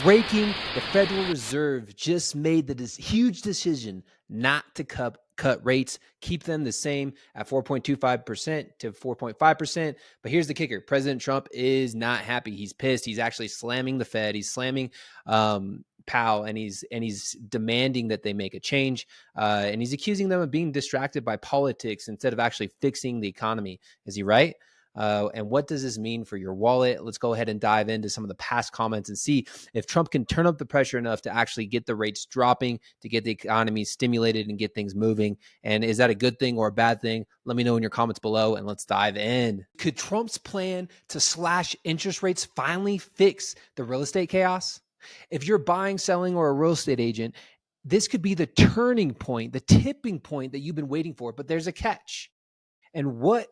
Breaking, the Federal Reserve just made the huge decision not to cut rates, keep them the same at 4.25% to 4.5%. But here's the kicker. President Trump is not happy. He's pissed. He's actually slamming the Fed. He's slamming Powell, and he's demanding that they make a change. And he's accusing them of being distracted by politics instead of actually fixing the economy. Is he right? And what does this mean for your wallet? Let's go ahead and dive into some of the past comments and see if Trump can turn up the pressure enough to actually get the rates dropping, to get the economy stimulated and get things moving. And is that a good thing or a bad thing? Let me know in your comments below, and let's dive in. Could Trump's plan to slash interest rates finally fix the real estate chaos? If you're buying, selling, or a real estate agent, this could be the turning point, the tipping point that you've been waiting for, but there's a catch. And what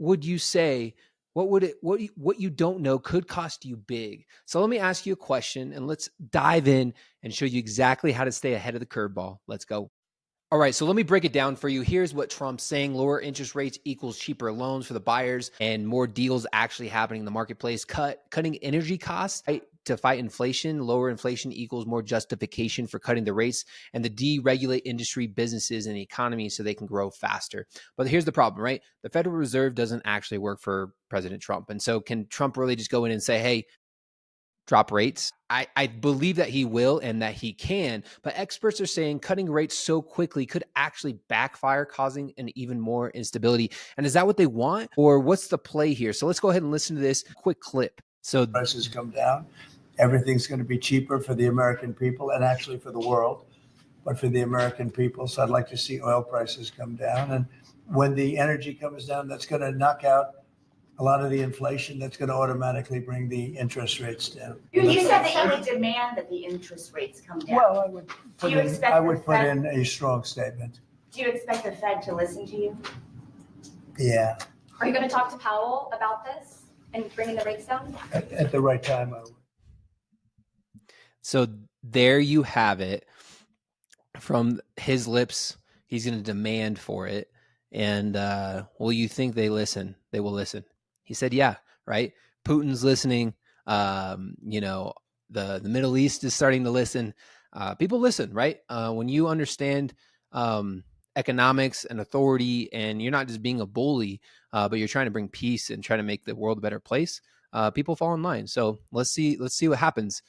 would you say, what you don't know could cost you big? So let me ask you a question, and let's dive in and show you exactly how to stay ahead of the curveball. Let's go. All right, so let me break it down for you. Here's what Trump's saying. Lower interest rates equals cheaper loans for the buyers and more deals actually happening in the marketplace. Cutting energy costs, right, to fight inflation. Lower inflation equals more justification for cutting the rates, and the deregulate industry, businesses, and the economy so they can grow faster. But here's the problem, right? The Federal Reserve doesn't actually work for President Trump. And so can Trump really just go in and say, hey, drop rates? I believe that he will and that he can, but experts are saying cutting rates so quickly could actually backfire, causing an even more instability. And is that what they want, or what's the play here? So let's go ahead and listen to this quick clip. So prices come down. Everything's going to be cheaper for the American people and actually for the world, but for the American people. So I'd like to see oil prices come down. And when the energy comes down, that's going to knock out a lot of the inflation. That's going to automatically bring the interest rates down. You said that you would demand that the interest rates come down. Well, I would put in a strong statement. Do you expect the Fed to listen to you? Yeah. Are you going to talk to Powell about this and bringing the rates down? At the right time, I would. So there you have it. From his lips, he's going to demand for it. And will you think they listen? They will listen. He said, yeah, right? Putin's listening. The Middle East is starting to listen. People listen, right? When you understand economics and authority, and you're not just being a bully, but you're trying to bring peace and trying to make the world a better place, people fall in line. So let's see what happens.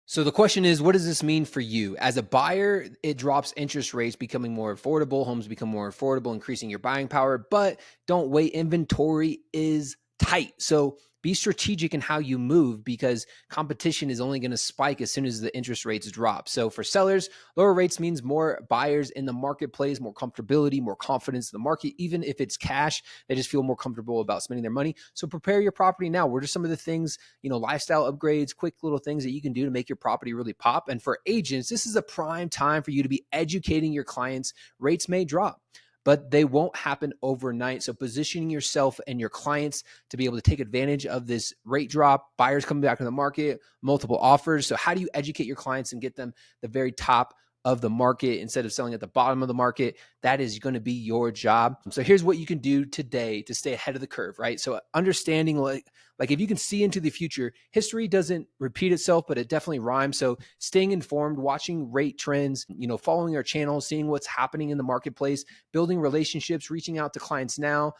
So the question is, what does this mean for you? As a buyer, it drops interest rates, becoming more affordable. Homes become more affordable, increasing your buying power. But don't wait. Inventory is tight. So be strategic in how you move, because competition is only going to spike as soon as the interest rates drop. So for sellers, lower rates means more buyers in the marketplace, more comfortability, more confidence in the market. Even if it's cash, they just feel more comfortable about spending their money. So prepare your property now. What are some of the things, lifestyle upgrades, quick little things that you can do to make your property really pop? And for agents, this is a prime time for you to be educating your clients. Rates may drop, but they won't happen overnight. So positioning yourself and your clients to be able to take advantage of this rate drop, buyers coming back to the market, multiple offers. So how do you educate your clients and get them the very top of the market instead of selling at the bottom of the market? That is going to be your job. So here's what you can do today to stay ahead of the curve, right? So understanding like if you can see into the future, history doesn't repeat itself, but it definitely rhymes. So staying informed, watching rate trends, following our channel, seeing what's happening in the marketplace, building relationships, reaching out to clients now,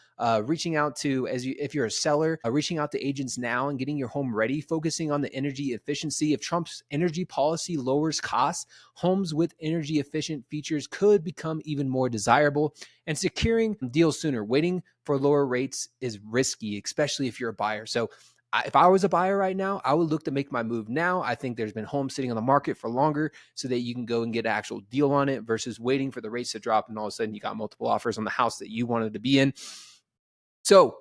reaching out to, if you're a seller, reaching out to agents now and getting your home ready, focusing on the energy efficiency. If Trump's energy policy lowers costs, homes with energy efficient features could become even more desirable, and securing deals sooner. Waiting for lower rates is risky, especially if you're a buyer. So if I was a buyer right now, I would look to make my move now. I think there's been homes sitting on the market for longer so that you can go and get an actual deal on it versus waiting for the rates to drop and all of a sudden you got multiple offers on the house that you wanted to be in. So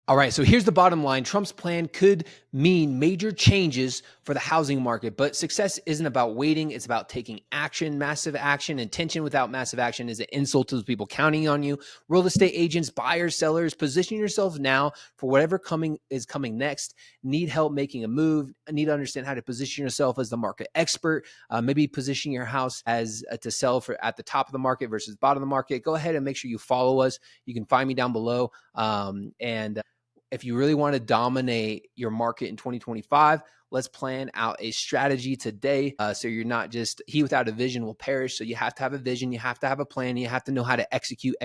all right, so here's the bottom line. Trump's plan could mean major changes for the housing market, but success isn't about waiting. It's about taking action, massive action. Intention without massive action is an insult to the people counting on you. Real estate agents, buyers, sellers, position yourself now for whatever is coming next. Need help making a move. Need to understand how to position yourself as the market expert. Maybe position your house as to sell for at the top of the market versus bottom of the market. Go ahead and make sure you follow us. You can find me down below. if you really want to dominate your market in 2025, let's plan out a strategy today. So you're not just he without a vision will perish. So you have to have a vision, you have to have a plan, you have to know how to execute.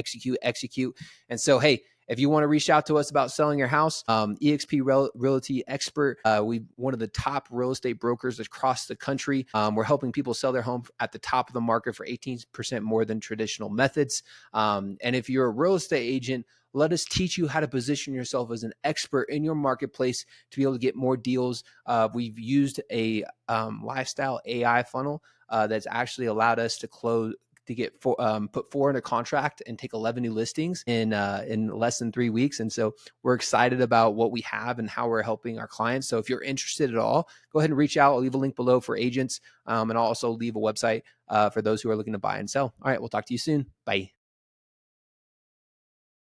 And so, hey, if you want to reach out to us about selling your house, eXp Realty Expert, we one of the top real estate brokers across the country. We're helping people sell their home at the top of the market for 18% more than traditional methods. And if you're a real estate agent, let us teach you how to position yourself as an expert in your marketplace to be able to get more deals. We've used a lifestyle AI funnel that's actually allowed us to get put 4 in a contract and take 11 new listings in less than 3 weeks. And so we're excited about what we have and how we're helping our clients. So if you're interested at all, go ahead and reach out. I'll leave a link below for agents, and I'll also leave a website for those who are looking to buy and sell. All right, we'll talk to you soon. Bye.